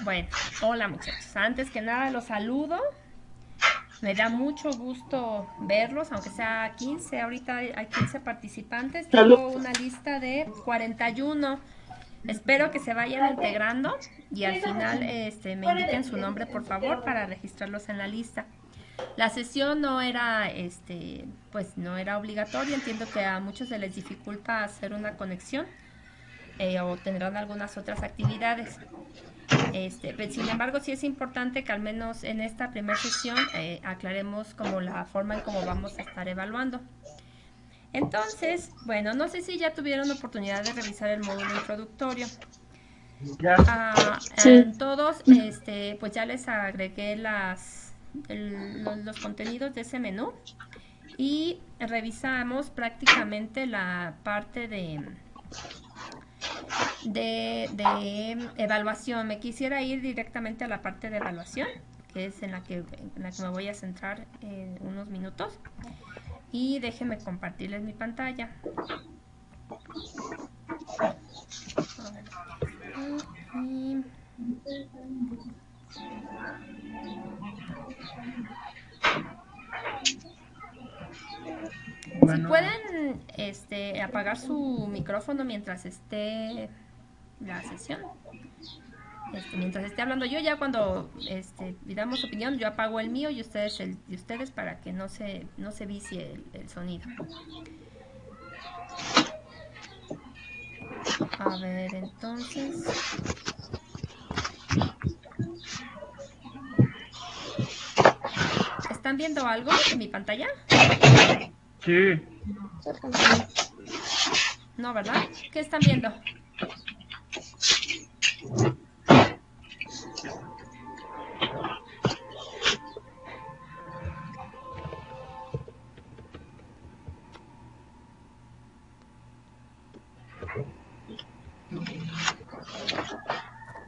Bueno, hola muchachos. Antes que nada los saludo. Me da mucho gusto verlos, aunque sea 15. Ahorita hay 15 participantes. Salud. Tengo una lista de 41. Espero que se vayan integrando y al final me indiquen su nombre, por favor, para registrarlos en la lista. La sesión no era, pues no era obligatoria. Entiendo que a muchos se les dificulta hacer una conexión o tendrán algunas otras actividades. Pero sin embargo, sí es importante que al menos en esta primera sesión aclaremos como la forma en cómo vamos a estar evaluando. Entonces, bueno, no sé si ya tuvieron oportunidad de revisar el módulo introductorio. Ya. Sí. En todos, pues ya les agregué los contenidos de ese menú y revisamos prácticamente la parte de evaluación. Me quisiera ir directamente a la parte de evaluación, que es en la que me voy a centrar en unos minutos. Y déjenme compartirles mi pantalla. A ver, y si Bueno, pueden apagar su micrófono mientras esté la sesión. Mientras esté hablando yo, ya cuando pidamos opinión, yo apago el mío y ustedes el de ustedes para que no se vicie el sonido. A ver, entonces, ¿están viendo algo en mi pantalla? sí. No, ¿verdad? ¿Qué están viendo?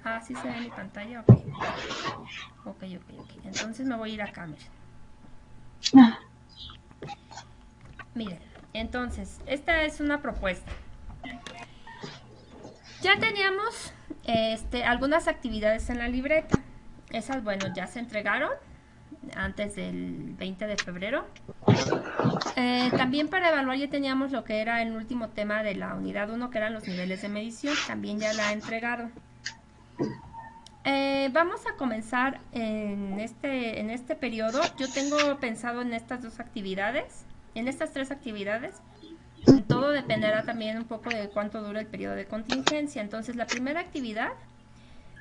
Ah, sí se ve mi pantalla, ok. Ok. Entonces me voy a ir acá, miren. Entonces, esta es una propuesta. Ya teníamos algunas actividades en la libreta. Esas, bueno, ya se entregaron antes del 20 de febrero. También para evaluar ya teníamos lo que era el último tema de la unidad 1, que eran los niveles de medición. También ya la he entregado. Vamos a comenzar en este periodo. Yo tengo pensado en estas dos actividades, en estas tres actividades. Todo dependerá también un poco de cuánto dura el periodo de contingencia. Entonces, la primera actividad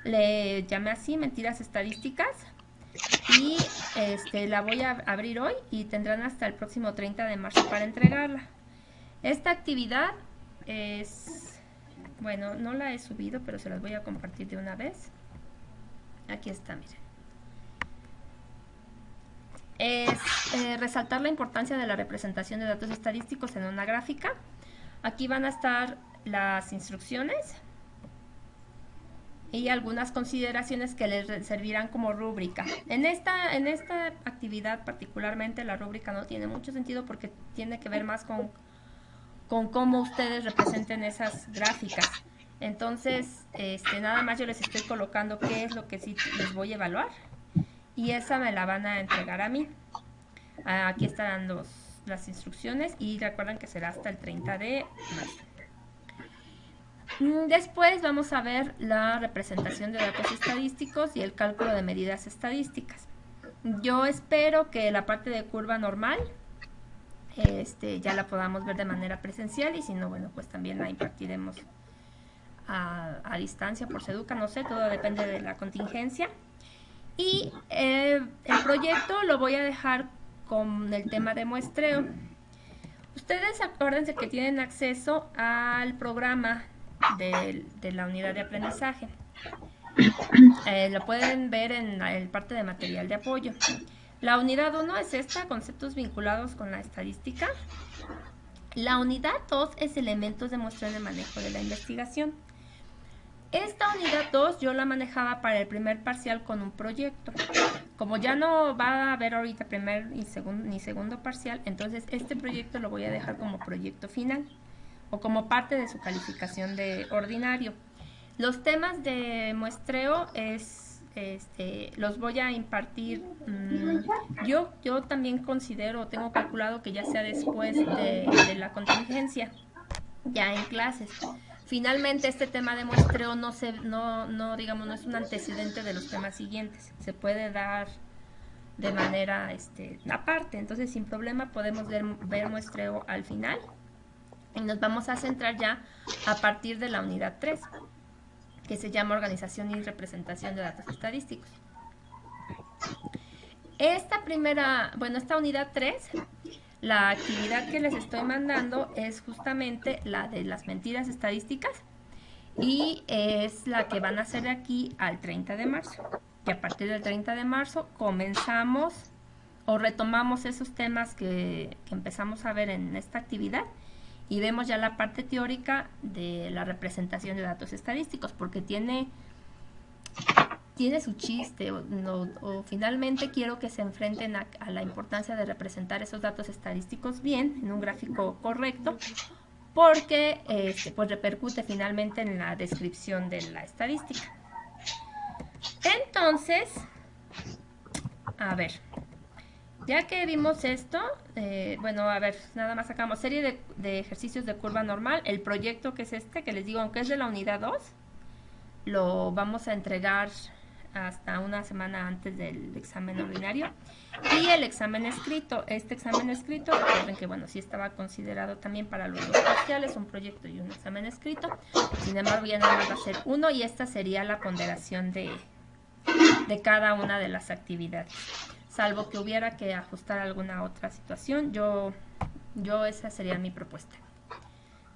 le llamé así, mentiras estadísticas, y la voy a abrir hoy y tendrán hasta el próximo 30 de marzo para entregarla. Esta actividad es, bueno, no la he subido, pero se las voy a compartir de una vez. Aquí está, miren. Es resaltar la importancia de la representación de datos estadísticos en una gráfica. Aquí van a estar las instrucciones y algunas consideraciones que les servirán como rúbrica. En esta actividad particularmente la rúbrica no tiene mucho sentido porque tiene que ver más con cómo ustedes representen esas gráficas. Entonces, nada más yo les estoy colocando qué es lo que sí les voy a evaluar y esa me la van a entregar a mí. Aquí están las instrucciones y recuerden que será hasta el 30 de marzo. Después vamos a ver la representación de datos estadísticos y el cálculo de medidas estadísticas. Yo espero que la parte de curva normal ya la podamos ver de manera presencial y si no, bueno, pues también la impartiremos a distancia por Seduca, no sé, todo depende de la contingencia. Y el proyecto lo voy a dejar con el tema de muestreo. Ustedes acuérdense que tienen acceso al programa de la unidad de aprendizaje. Lo pueden ver en el parte de material de apoyo. La unidad 1 es esta, conceptos vinculados con la estadística. La unidad 2 es elementos de muestreo de manejo de la investigación. Esta unidad 2 yo la manejaba para el primer parcial con un proyecto. Como ya no va a haber ahorita primer ni segundo parcial, entonces este proyecto lo voy a dejar como proyecto final o como parte de su calificación de ordinario. Los temas de muestreo los voy a impartir. Yo también considero, tengo calculado que ya sea después de la contingencia, ya en clases. Finalmente este tema de muestreo no es un antecedente de los temas siguientes. Se puede dar de manera aparte. Entonces sin problema podemos ver muestreo al final. Y nos vamos a centrar ya a partir de la unidad 3, que se llama Organización y Representación de Datos Estadísticos. Esta unidad 3, la actividad que les estoy mandando es justamente la de las mentiras estadísticas y es la que van a hacer de aquí al 30 de marzo. Que a partir del 30 de marzo comenzamos o retomamos esos temas que empezamos a ver en esta actividad y vemos ya la parte teórica de la representación de datos estadísticos, porque tiene su chiste o finalmente quiero que se enfrenten a la importancia de representar esos datos estadísticos bien, en un gráfico correcto, porque pues repercute finalmente en la descripción de la estadística. Entonces, a ver, ya que vimos esto, nada más sacamos serie de ejercicios de curva normal. El proyecto que es que les digo, aunque es de la unidad 2, lo vamos a entregar hasta una semana antes del examen ordinario. Y el examen escrito, recuerden que sí estaba considerado también para los dos parciales, un proyecto y un examen escrito. Sin embargo, ya nada más va a ser uno y esta sería la ponderación de cada una de las actividades. Salvo que hubiera que ajustar alguna otra situación, yo esa sería mi propuesta.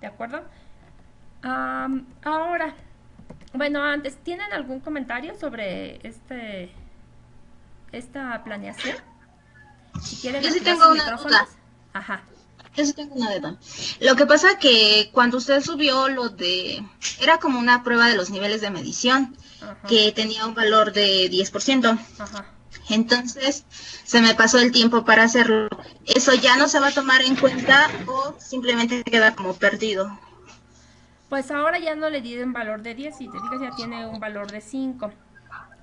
¿De acuerdo? Ahora, antes, ¿tienen algún comentario sobre esta planeación? Si quieren, yo sí tengo una duda. Ajá. Yo sí tengo una duda. Lo que pasa que cuando usted subió era como una prueba de los niveles de medición, ajá, que tenía un valor de 10%. Ajá. Entonces, se me pasó el tiempo para hacerlo. ¿Eso ya no se va a tomar en cuenta o simplemente queda como perdido? Pues ahora ya no le di un valor de 10, si te fijas ya tiene un valor de 5.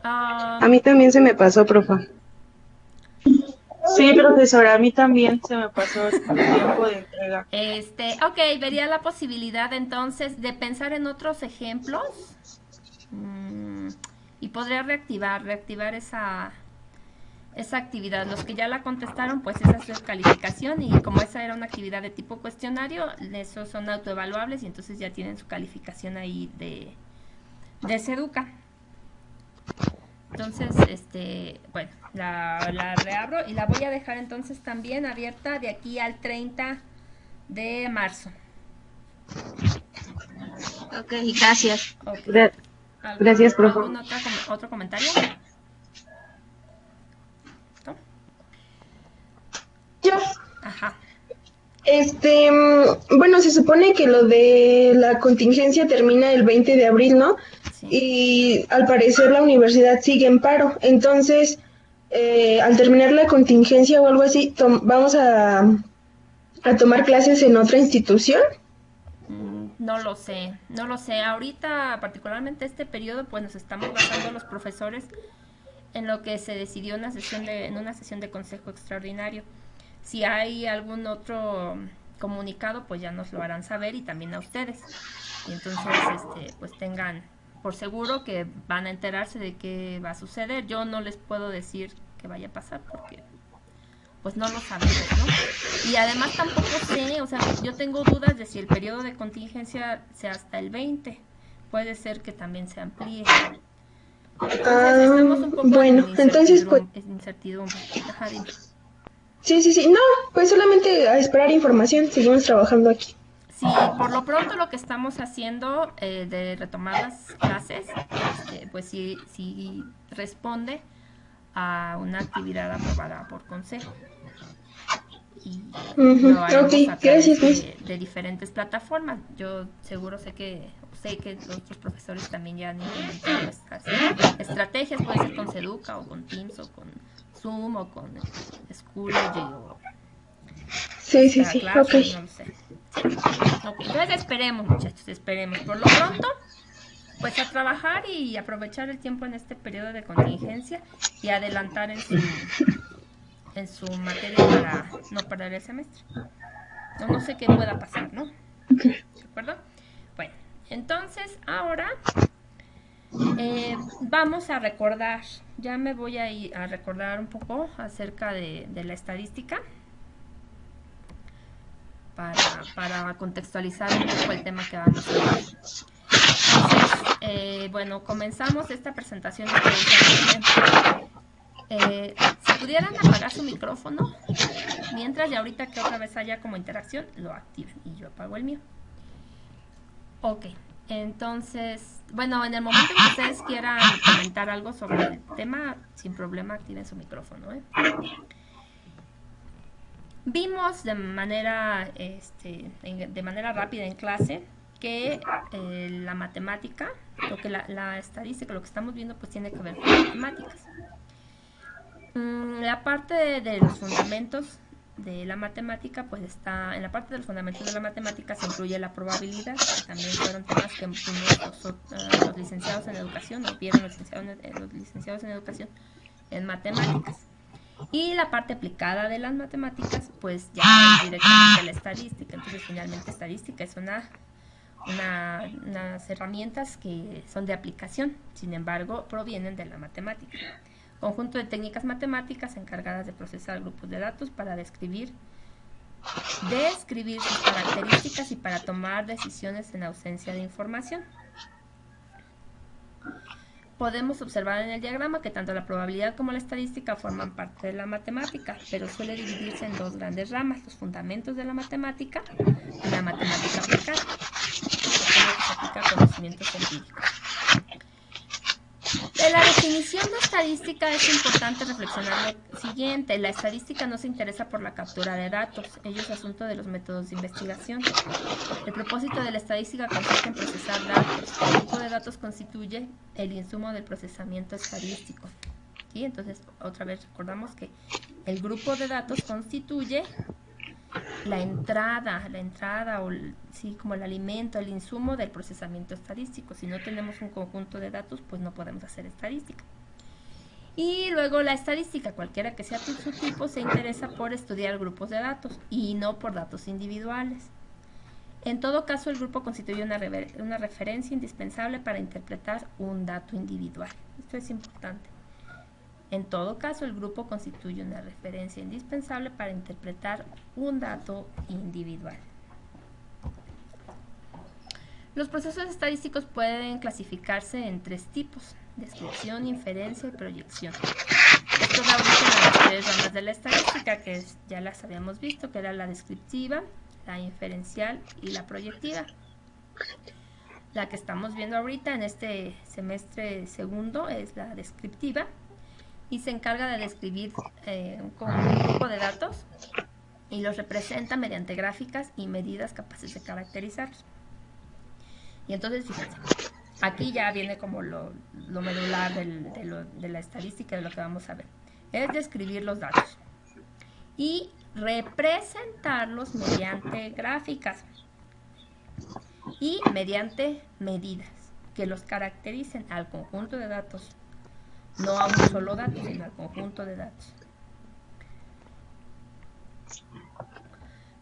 A mí también se me pasó, profa. Sí, profesora, a mí también se me pasó el tiempo de entrega. Ok, vería la posibilidad entonces de pensar en otros ejemplos y podría reactivar esa actividad. Los que ya la contestaron, pues esa es su calificación y como esa era una actividad de tipo cuestionario, esos son autoevaluables y entonces ya tienen su calificación ahí de Seduca. Entonces, la reabro y la voy a dejar entonces también abierta de aquí al 30 de marzo. Ok, gracias. Okay. Gracias, profe. ¿Algún otro comentario? Yo. Ajá. Se supone que lo de la contingencia termina el 20 de abril, ¿no? Sí. Y al parecer la universidad sigue en paro. Entonces, al terminar la contingencia o algo así, ¿vamos a tomar clases en otra institución? No lo sé. Ahorita, particularmente este periodo, pues nos estamos basando los profesores en lo que se decidió en una sesión de consejo extraordinario. Si hay algún otro comunicado, pues ya nos lo harán saber y también a ustedes. Y entonces, pues tengan por seguro que van a enterarse de qué va a suceder. Yo no les puedo decir qué vaya a pasar porque pues no lo sabemos, ¿no? Y además tampoco sé, yo tengo dudas de si el periodo de contingencia sea hasta el 20. Puede ser que también se amplíe. Entonces estamos un poco en incertidumbre. Ajá, dime. Sí. No, pues solamente a esperar información. Seguimos trabajando aquí. Sí, por lo pronto lo que estamos haciendo de retomar las clases, pues sí responde a una actividad aprobada por consejo. Y lo haremos a través de diferentes plataformas. Yo seguro sé que los otros profesores también ya han implementado estas estrategias, puede ser con Seduca o con Teams o con Zoom o con Schoology o sí, clase, ok. No lo sé. Okay, entonces esperemos, muchachos, esperemos. Por lo pronto, pues a trabajar y aprovechar el tiempo en este periodo de contingencia y adelantar en su materia para no perder el semestre. No sé qué pueda pasar, ¿no? ¿De acuerdo? Bueno, entonces ahora vamos a recordar, ya me voy a ir a recordar un poco acerca de la estadística para contextualizar un poco el tema que vamos a ver. Entonces, bueno, comenzamos esta presentación. Si pudieran apagar su micrófono, mientras y ahorita que otra vez haya como interacción, lo activen y yo apago el mío. Ok, entonces, bueno, en el momento que ustedes quieran comentar algo sobre el tema, sin problema activen su micrófono, ¿eh? Vimos de manera rápida en clase que la matemática, la estadística, lo que estamos viendo, pues tiene que ver con matemáticas. La parte de los fundamentos de la matemática, pues está en la parte de los fundamentos de la matemática se incluye la probabilidad, que también fueron temas que vimos los licenciados en educación, o vieron los licenciados en educación en matemáticas. Y la parte aplicada de las matemáticas, pues ya es directamente la estadística. Entonces, finalmente, estadística es unas herramientas que son de aplicación, sin embargo, provienen de la matemática. Conjunto de técnicas matemáticas encargadas de procesar grupos de datos para describir sus características y para tomar decisiones en ausencia de información. Podemos observar en el diagrama que tanto la probabilidad como la estadística forman parte de la matemática, pero suele dividirse en dos grandes ramas: los fundamentos de la matemática y la matemática aplicada, que se aplica a conocimientos empíricos. De la definición de estadística es importante reflexionar lo siguiente: la estadística no se interesa por la captura de datos, ello es asunto de los métodos de investigación. El propósito de la estadística consiste en procesar datos. El grupo de datos constituye el insumo del procesamiento estadístico. ¿Sí? Entonces, otra vez recordamos que el grupo de datos constituye la entrada o sí, como el alimento, el insumo del procesamiento estadístico. Si no tenemos un conjunto de datos, pues no podemos hacer estadística. Y luego la estadística, cualquiera que sea su tipo, se interesa por estudiar grupos de datos y no por datos individuales. En todo caso, el grupo constituye una referencia indispensable para interpretar un dato individual. Esto es importante. En todo caso, el grupo constituye una referencia indispensable para interpretar un dato individual. Los procesos estadísticos pueden clasificarse en tres tipos: descripción, inferencia y proyección. Estos da origen a las tres ramas de la estadística, que ya las habíamos visto, que era la descriptiva, la inferencial y la proyectiva. La que estamos viendo ahorita en este semestre segundo es la descriptiva, y se encarga de describir un grupo de datos y los representa mediante gráficas y medidas capaces de caracterizarlos. Y entonces, fíjense, aquí ya viene como lo medular de la estadística, de lo que vamos a ver. Es describir los datos y representarlos mediante gráficas y mediante medidas que los caractericen al conjunto de datos. No a un solo dato, sino al conjunto de datos.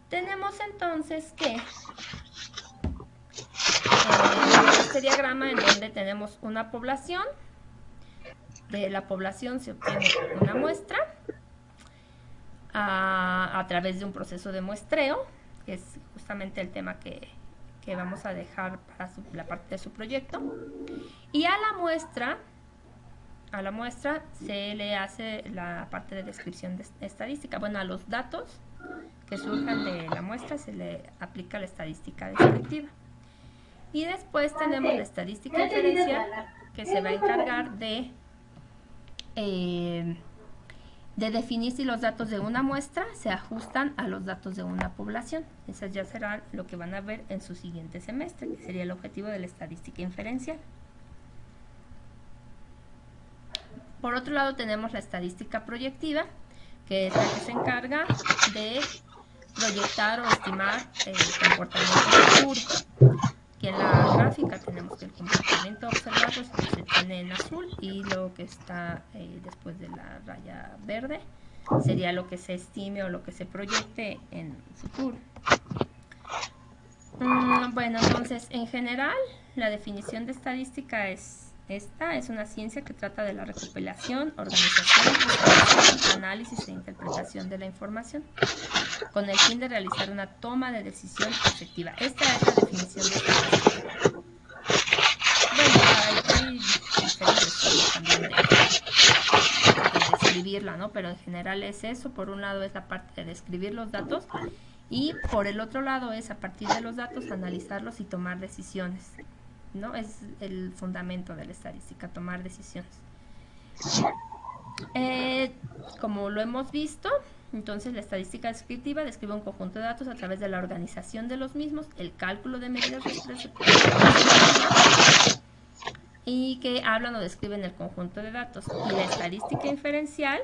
Tenemos entonces que este diagrama en donde tenemos una población. De la población se obtiene una muestra a través de un proceso de muestreo, que es justamente el tema que vamos a dejar para la parte de su proyecto. Y a la muestra se le hace la parte de descripción de estadística. Bueno, a los datos que surjan de la muestra se le aplica la estadística descriptiva. Y después tenemos la estadística inferencial, que se va a encargar de definir si los datos de una muestra se ajustan a los datos de una población. Esas ya serán lo que van a ver en su siguiente semestre, que sería el objetivo de la estadística inferencial. Por otro lado, tenemos la estadística proyectiva, que es la que se encarga de proyectar o estimar el comportamiento futuro, que aquí en la gráfica tenemos que el comportamiento observado se tiene en azul y lo que está después de la raya verde sería lo que se estime o lo que se proyecte en futuro. Bueno, entonces, en general, la definición de estadística es esta: es una ciencia que trata de la recopilación, organización, análisis e interpretación de la información, con el fin de realizar una toma de decisión efectiva. Esta es la definición de estadística. Bueno, hay diferentes formas también de describirla, ¿no? Pero en general es eso. Por un lado es la parte de describir los datos, y por el otro lado es, a partir de los datos, analizarlos y tomar decisiones, ¿no? Es el fundamento de la estadística, tomar decisiones. Como lo hemos visto, entonces la estadística descriptiva describe un conjunto de datos a través de la organización de los mismos, el cálculo de medidas y que hablan o describen el conjunto de datos. Y la estadística inferencial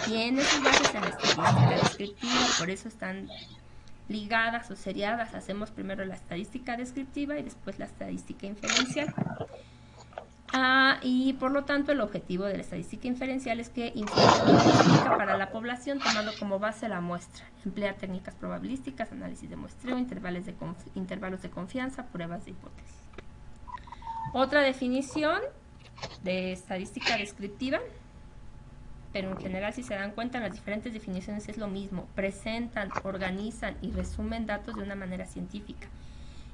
tiene sus bases en la estadística descriptiva, por eso están ligadas o seriadas. Hacemos primero la estadística descriptiva y después la estadística inferencial. Y por lo tanto el objetivo de la estadística inferencial es que informe para la población tomando como base la muestra. Emplea técnicas probabilísticas, análisis de muestreo, intervalos de confianza, pruebas de hipótesis. Otra definición de estadística descriptiva, pero en general, si se dan cuenta, las diferentes definiciones es lo mismo: presentan, organizan y resumen datos de una manera científica.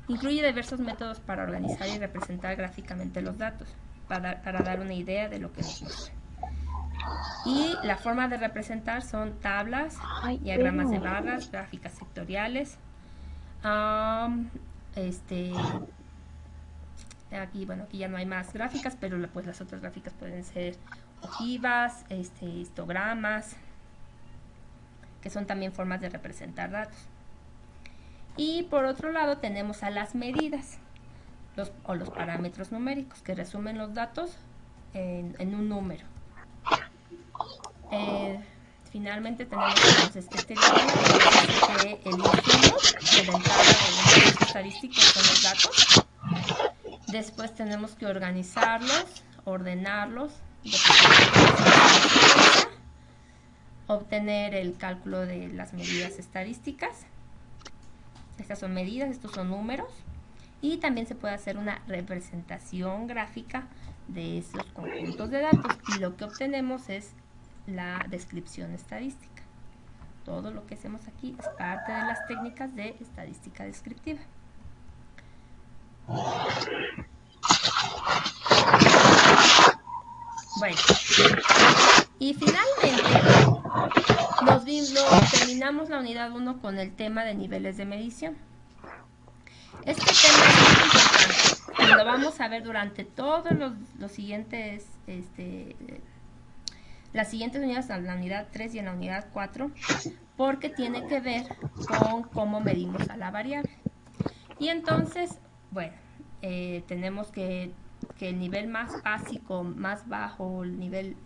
Incluye diversos métodos para organizar y representar gráficamente los datos, para dar una idea de lo que nos muestra. Y la forma de representar son tablas, diagramas de barras, gráficas sectoriales. Aquí ya no hay más gráficas, pero pues las otras gráficas pueden ser ojivas, histogramas, que son también formas de representar datos. Y por otro lado tenemos a las medidas, los parámetros numéricos, que resumen los datos en un número. Finalmente tenemos entonces este diagrama que el insumo de la entrada de un estadístico son los datos. Después tenemos que organizarlos, ordenarlos, obtener el cálculo de las medidas estadísticas. Estas son medidas, estos son números, y también se puede hacer una representación gráfica de esos conjuntos de datos, y lo que obtenemos es la descripción estadística. Todo lo que hacemos aquí es parte de las técnicas de estadística descriptiva. Bueno, y finalmente terminamos la unidad 1 con el tema de niveles de medición. Este tema es muy importante y lo vamos a ver durante todos los siguientes, las siguientes unidades, en la unidad 3 y en la unidad 4, porque tiene que ver con cómo medimos a la variable. Y entonces, bueno, tenemos que el nivel más básico, más bajo, el nivel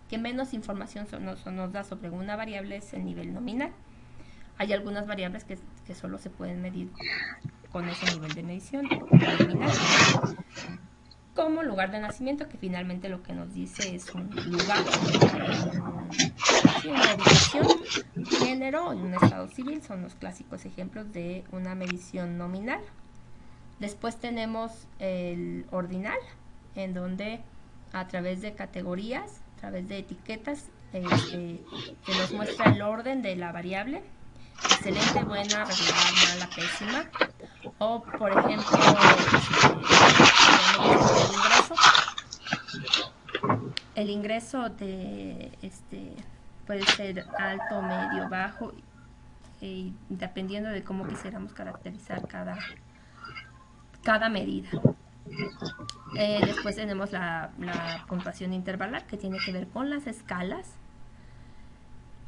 que menos información nos da sobre una variable es el nivel nominal. Hay algunas variables que solo se pueden medir con ese nivel de medición nominal, como lugar de nacimiento, que finalmente lo que nos dice es un lugar, una ubicación, género y un estado civil. Son los clásicos ejemplos de una medición nominal. Después tenemos el ordinal, en donde a través de categorías, a través de etiquetas, que nos muestra el orden de la variable: excelente, buena, regular, mala, pésima. O, por ejemplo, el ingreso de puede ser alto, medio, bajo, dependiendo de cómo quisiéramos caracterizar cada medida. Después tenemos la puntuación intervalar, que tiene que ver con las escalas,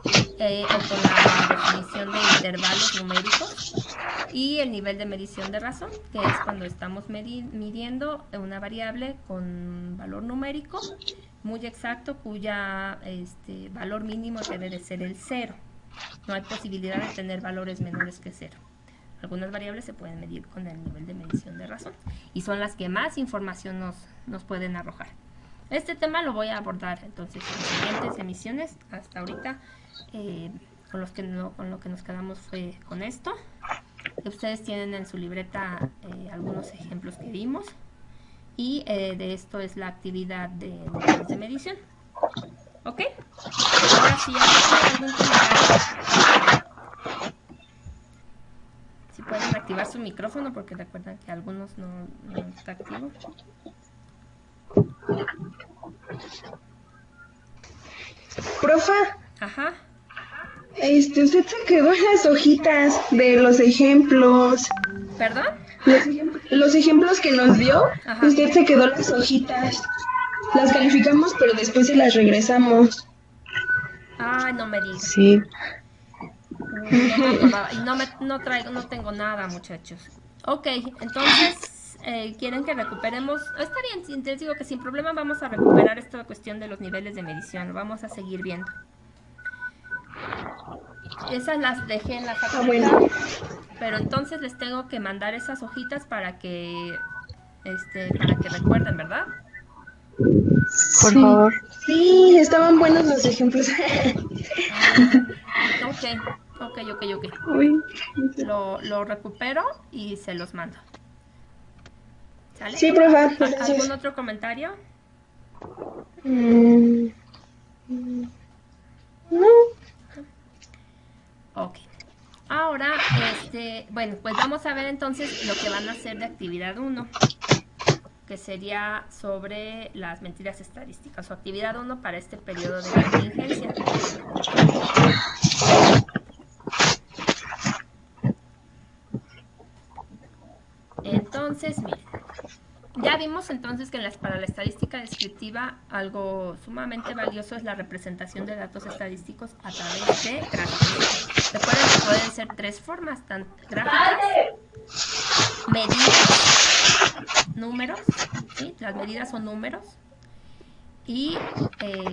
o con la definición de intervalos numéricos, y el nivel de medición de razón, que es cuando estamos midiendo una variable con valor numérico muy exacto, cuya valor mínimo debe de ser el 0. No hay posibilidad de tener valores menores que 0. algunas variables se pueden medir con el nivel de medición de razón y son las que más información nos pueden arrojar. Este tema lo voy a abordar entonces en las siguientes emisiones. Hasta ahorita con lo que nos quedamos fue con esto. Ustedes tienen en su libreta algunos ejemplos que vimos y de esto es la actividad de medición. ¿Ok? Ahora sí, algún comentario. Si pueden activar su micrófono porque recuerdan que algunos no está activo. Profa. Ajá. Usted se quedó en las hojitas de los ejemplos. ¿Perdón? Los ejemplos que nos dio, Ajá. Usted se quedó en las hojitas. Las calificamos, pero después se las regresamos. Ay, no me digas. Sí. No tengo nada, muchachos. Ok, entonces, ¿quieren que recuperemos? Está bien, les digo que sin problema vamos a recuperar esta cuestión de los niveles de medición. Lo vamos a seguir viendo. Esas las dejé en la facultad. Bueno. Pero entonces les tengo que mandar esas hojitas para que recuerden, ¿verdad? Por favor. Sí, estaban buenos los ejemplos. Ok. Uy. Lo recupero y se los mando. ¿Sale? Sí, profa. Gracias. ¿Algún otro comentario? No. Ok. Ahora, bueno, pues vamos a ver entonces lo que van a hacer de actividad 1, que sería sobre las mentiras estadísticas, o actividad 1 para este periodo de contingencia. Entonces, miren, ya vimos entonces que para la estadística descriptiva algo sumamente valioso es la representación de datos estadísticos a través de gráficos. Recuerden que pueden ser tres formas, tanto gráficas, medidas, números, ¿sí? Las medidas son números, y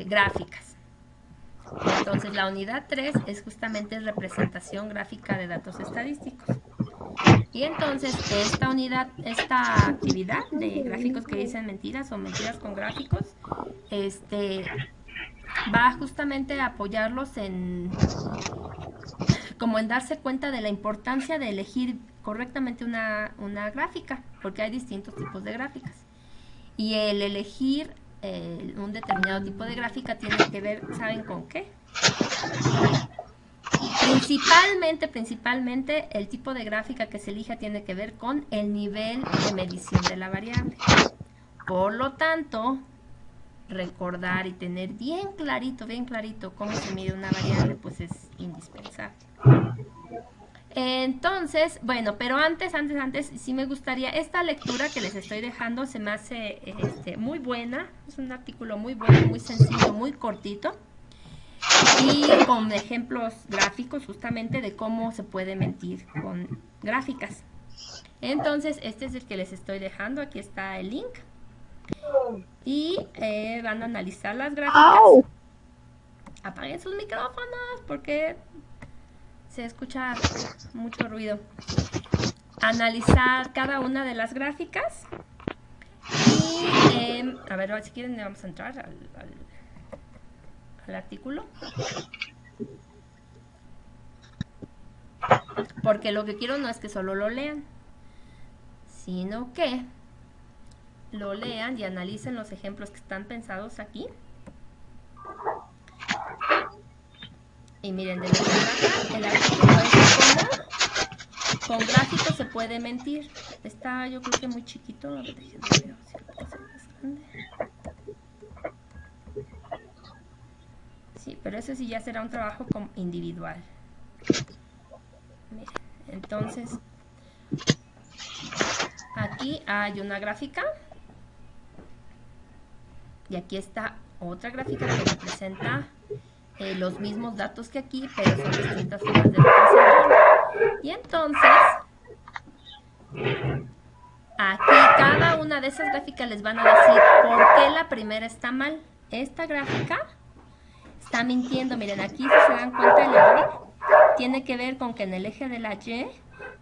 gráficas. Entonces la unidad 3 es justamente representación gráfica de datos estadísticos. Y entonces esta actividad de gráficos que dicen mentiras o mentiras con gráficos, va justamente a apoyarlos como en darse cuenta de la importancia de elegir correctamente una gráfica, porque hay distintos tipos de gráficas. Y el elegir un determinado tipo de gráfica tiene que ver, ¿saben con qué? Principalmente el tipo de gráfica que se elija tiene que ver con el nivel de medición de la variable. Por lo tanto, recordar y tener bien clarito cómo se mide una variable, pues es indispensable. Entonces, bueno, pero antes, sí me gustaría, esta lectura que les estoy dejando se me hace muy buena, es un artículo muy bueno, muy sencillo, muy cortito, y con ejemplos gráficos justamente de cómo se puede mentir con gráficas. Entonces, este es el que les estoy dejando, aquí está el link, y van a analizar las gráficas. ¡Au! Apaguen sus micrófonos porque se escucha mucho ruido. Analizar cada una de las gráficas y a ver, si quieren vamos a entrar al artículo, porque lo que quiero no es que solo lo lean, sino que lo lean y analicen los ejemplos que están pensados aquí. Y miren, de lo que trata el artículo es cómo con gráficos se puede mentir. Está, yo creo que muy chiquito. A ver, déjenme ver si lo puedo hacer más grande. Sí, pero eso sí ya será un trabajo individual. Miren, entonces, aquí hay una gráfica. Y aquí está otra gráfica que representa los mismos datos que aquí, pero son distintas formas de representarlo. Y entonces, aquí cada una de esas gráficas les van a decir por qué la primera está mal. Esta gráfica está mintiendo. Miren, aquí si se dan cuenta el error tiene que ver con que en el eje de la Y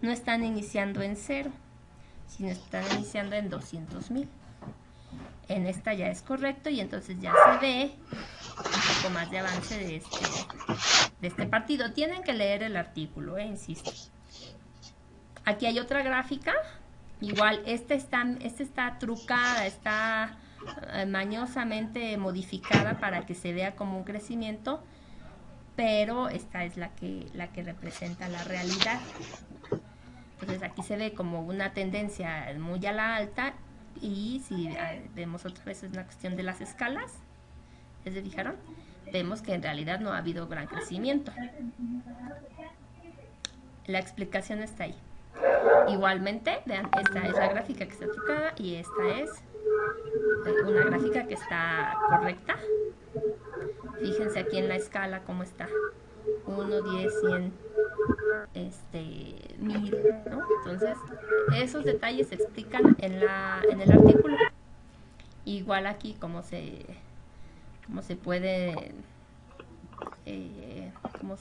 no están iniciando en 0, sino están iniciando en 200,000. En esta ya es correcto y entonces ya se ve un poco más de avance de este partido. Tienen que leer el artículo, insisto. Aquí hay otra gráfica. Igual, esta está trucada, está mañosamente modificada para que se vea como un crecimiento, pero esta es la que representa la realidad. Entonces aquí se ve como una tendencia muy a la alta, y si vemos otra vez es una cuestión de las escalas, ¿se fijaron? Vemos que en realidad no ha habido gran crecimiento. La explicación está ahí. Igualmente, vean, esta es la gráfica que está trucada y esta es una gráfica que está correcta. Fíjense aquí en la escala cómo está. 1, 10, 100, 1000, ¿no? Entonces, esos detalles se explican en el artículo. Igual aquí cómo se puede,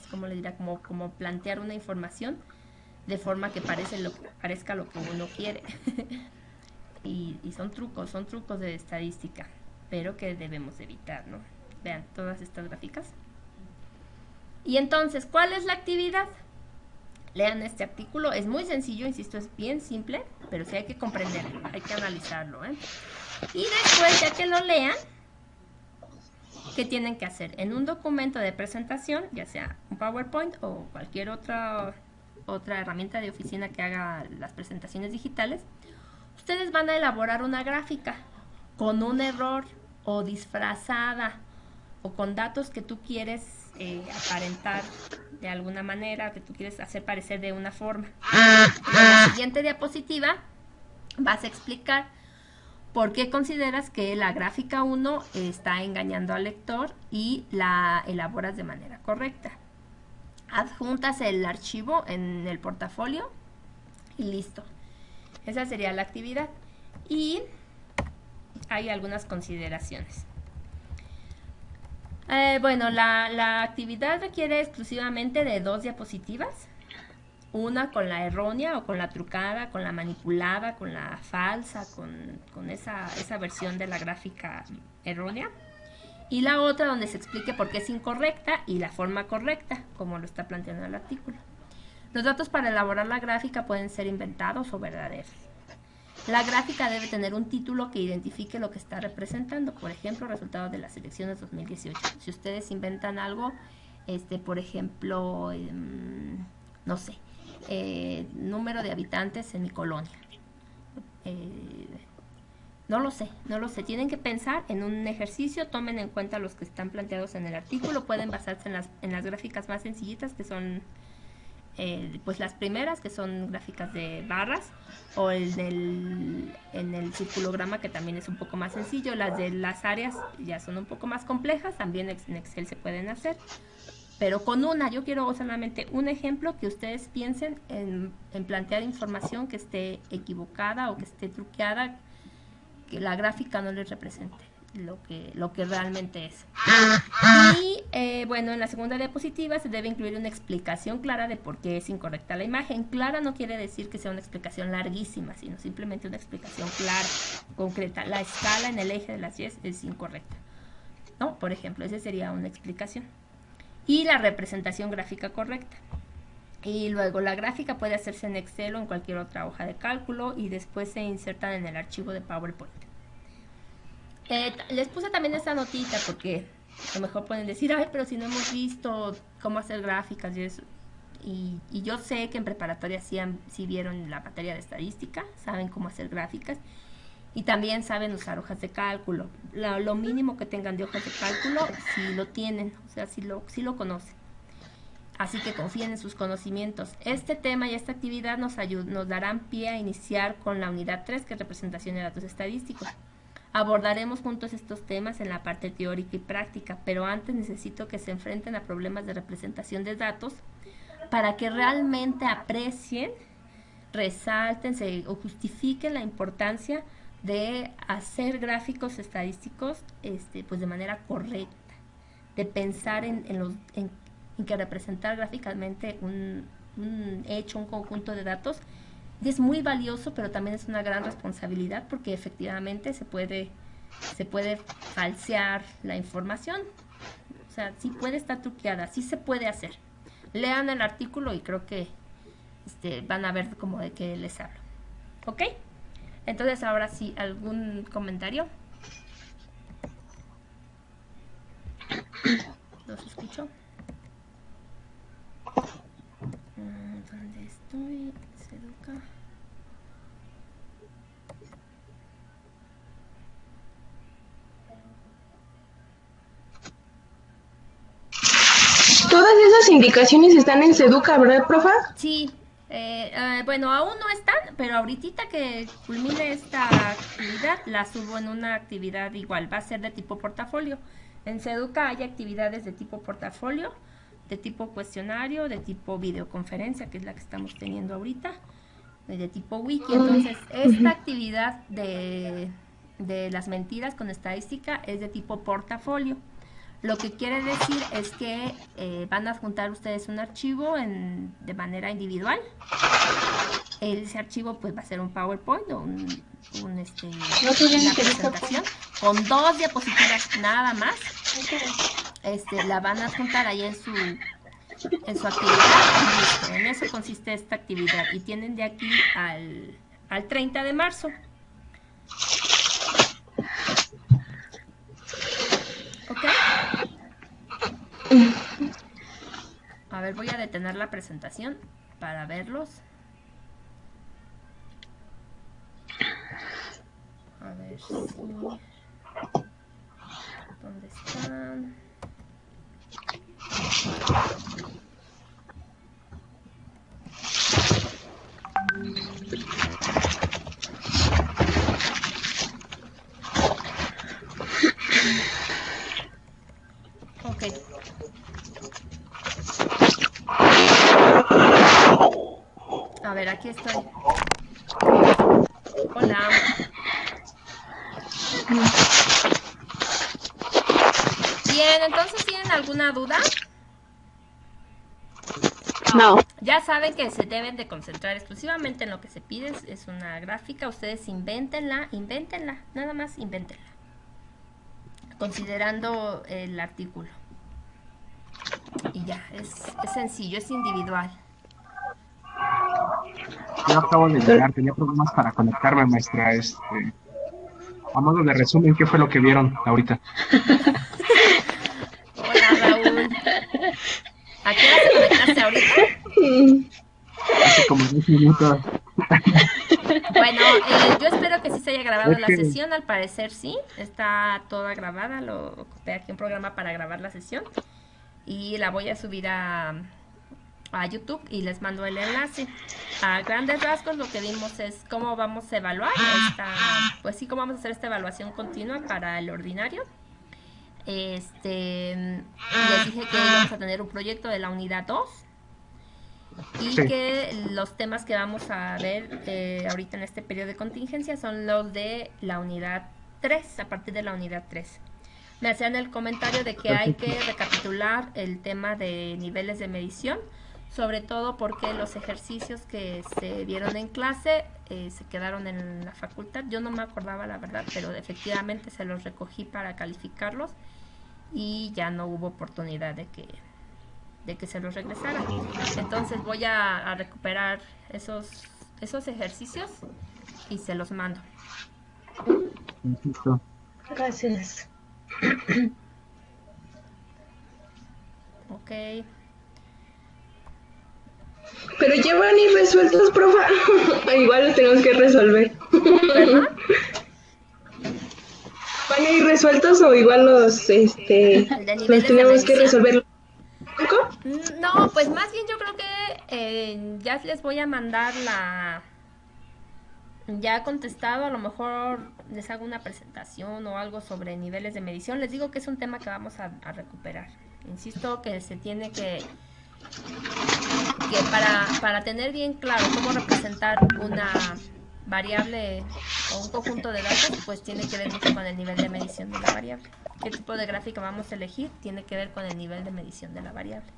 ¿cómo le dirá? Como plantear una información de forma que parezca lo que uno quiere. y son trucos de estadística, pero que debemos evitar, ¿no? Vean todas estas gráficas. Y entonces, ¿cuál es la actividad? Lean este artículo, es muy sencillo, insisto, es bien simple, pero sí hay que comprenderlo, hay que analizarlo, ¿eh? Y después, ya que lo lean, ¿qué tienen que hacer? En un documento de presentación, ya sea un PowerPoint o cualquier otra herramienta de oficina que haga las presentaciones digitales, ustedes van a elaborar una gráfica con un error o disfrazada o con datos que tú quieres aparentar de alguna manera, que tú quieres hacer parecer de una forma. En la siguiente diapositiva vas a explicar por qué consideras que la gráfica 1 está engañando al lector y la elaboras de manera correcta. Adjuntas el archivo en el portafolio y listo. Esa sería la actividad. Y hay algunas consideraciones. Bueno, la actividad requiere exclusivamente de 2 diapositivas. Una con la errónea o con la trucada, con la manipulada, con la falsa, con esa versión de la gráfica errónea. Y la otra donde se explique por qué es incorrecta y la forma correcta, como lo está planteando el artículo. Los datos para elaborar la gráfica pueden ser inventados o verdaderos. La gráfica debe tener un título que identifique lo que está representando, por ejemplo, resultados de las elecciones 2018. Si ustedes inventan algo, por ejemplo, no sé, número de habitantes en mi colonia. No lo sé. Tienen que pensar en un ejercicio, tomen en cuenta los que están planteados en el artículo, pueden basarse en las gráficas más sencillitas, que son pues las primeras, que son gráficas de barras, o en el circulograma, que también es un poco más sencillo. Las de las áreas ya son un poco más complejas, también en Excel se pueden hacer, pero yo quiero solamente un ejemplo, que ustedes piensen en plantear información que esté equivocada o que esté truqueada, que la gráfica no les represente lo que realmente es. Y bueno, en la segunda diapositiva se debe incluir una explicación clara de por qué es incorrecta la imagen. Clara no quiere decir que sea una explicación larguísima, sino simplemente una explicación clara, concreta. La escala en el eje de las Y es incorrecta, ¿no? Por ejemplo, esa sería una explicación. Y la representación gráfica correcta. Y luego la gráfica puede hacerse en Excel o en cualquier otra hoja de cálculo y después se insertan en el archivo de PowerPoint. Les puse también esta notita porque a lo mejor pueden decir, ay, pero si no hemos visto cómo hacer gráficas y eso. Y yo sé que en preparatoria sí vieron la materia de estadística, saben cómo hacer gráficas y también saben usar hojas de cálculo. Lo mínimo que tengan de hojas de cálculo, sí lo tienen, o sea, sí lo conocen. Así que confíen en sus conocimientos. Este tema y esta actividad nos darán pie a iniciar con la unidad 3, que es representación de datos estadísticos. Abordaremos juntos estos temas en la parte teórica y práctica, pero antes necesito que se enfrenten a problemas de representación de datos para que realmente aprecien, resalten o justifiquen la importancia de hacer gráficos estadísticos pues de manera correcta, de pensar en que representar gráficamente un hecho, un conjunto de datos, y es muy valioso, pero también es una gran responsabilidad porque efectivamente se puede falsear la información. O sea, sí puede estar truqueada, sí se puede hacer. Lean el artículo y creo que van a ver como de qué les hablo. ¿Ok? Entonces ahora sí, ¿algún comentario? ¿Los escucho? ¿Dónde estoy? Seduca. Todas esas indicaciones están en Seduca, ¿verdad, profa? Sí. Bueno, aún no están, pero ahorita que culmine esta actividad, la subo en una actividad igual, va a ser de tipo portafolio. En Seduca hay actividades de tipo portafolio, de tipo cuestionario, de tipo videoconferencia, que es la que estamos teniendo ahorita, de tipo wiki. Entonces, esta actividad de las mentiras con estadística es de tipo portafolio. Lo que quiere decir es que van a juntar ustedes un archivo de manera individual. Ese archivo pues va a ser un PowerPoint o una presentación con 2 diapositivas nada más. La van a juntar ahí en su actividad y listo. En eso consiste esta actividad y tienen de aquí al 30 de marzo. ¿Ok? A ver, voy a detener la presentación para verlos. A ver si... ¿Dónde están? Ok. A ver, aquí estoy. Hola. Bien, entonces, ¿tienen alguna duda? No. Ya saben que se deben de concentrar exclusivamente en lo que se pide, es una gráfica, ustedes invéntenla, nada más invéntenla, considerando el artículo. Y ya, es sencillo, es individual. Yo acabo de llegar, tenía problemas para conectarme, maestra. A modo de resumen, ¿qué fue lo que vieron ahorita? Hola, Raúl. ¿A qué hora te conectaste ahorita? Hace como 10 minutos. Bueno, yo espero que sí se haya grabado la sesión, al parecer sí, está toda grabada, lo ocupé aquí un programa para grabar la sesión y la voy a subir a YouTube y les mando el enlace. A grandes rasgos lo que vimos es cómo vamos a evaluar cómo vamos a hacer esta evaluación continua para el ordinario. Les dije que íbamos a tener un proyecto de la unidad 2 y que los temas que vamos a ver ahorita en este periodo de contingencia son los de la unidad 3, a partir de la unidad 3. Me hacían el comentario de que hay que recapitular el tema de niveles de medición, sobre todo porque los ejercicios que se vieron en clase se quedaron en la facultad. Yo no me acordaba la verdad, pero efectivamente se los recogí para calificarlos y ya no hubo oportunidad de que se los regresara. Entonces voy a recuperar esos ejercicios y se los mando. Gracias. Ok. Pero ya van a ir resueltos, profa. Igual los tenemos que resolver. ¿Verdad? ¿Van a ir resueltos o igual los tenemos que resolver? No, pues más bien yo creo que ya les voy a mandar ya contestado, a lo mejor les hago una presentación o algo sobre niveles de medición. Les digo que es un tema que vamos a recuperar. Insisto que se tiene que para tener bien claro cómo representar una variable o un conjunto de datos, pues tiene que ver mucho con el nivel de medición de la variable. ¿Qué tipo de gráfica vamos a elegir? Tiene que ver con el nivel de medición de la variable.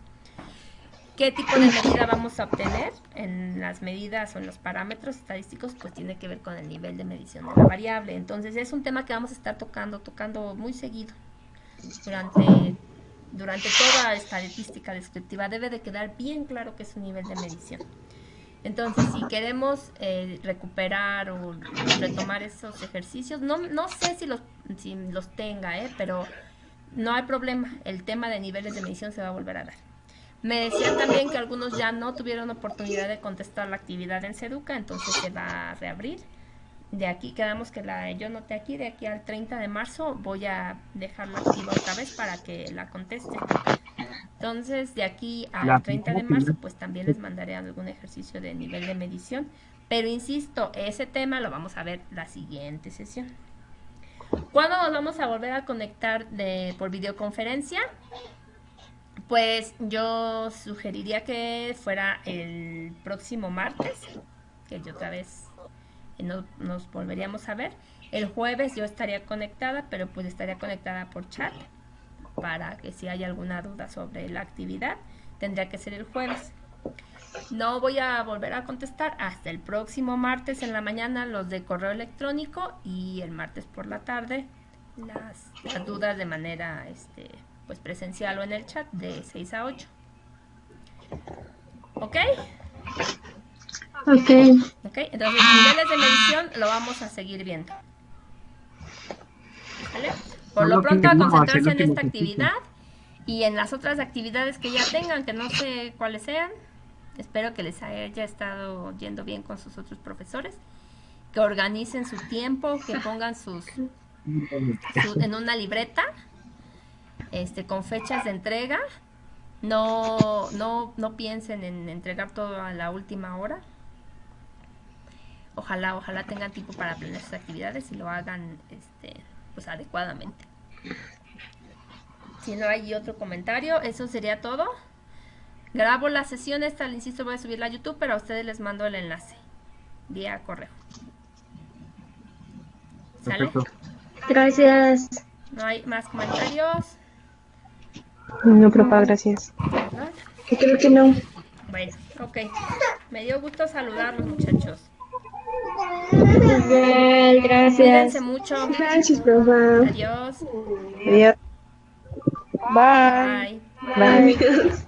¿Qué tipo de medida vamos a obtener? En las medidas o en los parámetros estadísticos, pues tiene que ver con el nivel de medición de la variable. Entonces es un tema que vamos a estar tocando muy seguido durante toda estadística descriptiva. Debe de quedar bien claro que es un nivel de medición. Entonces, si queremos recuperar o retomar esos ejercicios, no sé si los tenga, pero no hay problema. El tema de niveles de medición se va a volver a dar. Me decían también que algunos ya no tuvieron oportunidad de contestar la actividad en Seduca, entonces se va a reabrir. De aquí quedamos que yo noté aquí, de aquí al 30 de marzo voy a dejarla activa otra vez para que la conteste. Entonces, de aquí al 30 de marzo, pues también les mandaré algún ejercicio de nivel de medición. Pero insisto, ese tema lo vamos a ver la siguiente sesión. ¿Cuándo nos vamos a volver a conectar por videoconferencia? Pues yo sugeriría que fuera el próximo martes, que yo otra vez nos volveríamos a ver. El jueves yo estaría conectada, pero pues estaría conectada por chat, para que si hay alguna duda sobre la actividad, tendría que ser el jueves. No voy a volver a contestar hasta el próximo martes en la mañana los de correo electrónico, y el martes por la tarde las dudas de manera pues presencial o en el chat de 6 a 8. ¿Ok? Ok. Entonces niveles de medición lo vamos a seguir viendo. ¿Vale? Por lo pronto a concentrarse en esta actividad y en las otras actividades que ya tengan, que no sé cuáles sean. Espero que les haya estado yendo bien con sus otros profesores, que organicen su tiempo, que pongan en una libreta con fechas de entrega. No piensen en entregar todo a la última hora. Ojalá tengan tiempo para planear sus actividades y lo hagan pues adecuadamente. Si no hay otro comentario, eso sería todo. Grabo la sesión esta, le insisto, voy a subirla a YouTube, pero a ustedes les mando el enlace vía correo. ¿Sale? Perfecto. Gracias. ¿No hay más comentarios? No, profe, gracias. ¿No? Creo que no. Bueno, ok. Me dio gusto saludarlos, muchachos. Igual, gracias. Cuídense mucho. Gracias, profe. Adiós. Adiós. Bye. Bye. Bye. Adiós.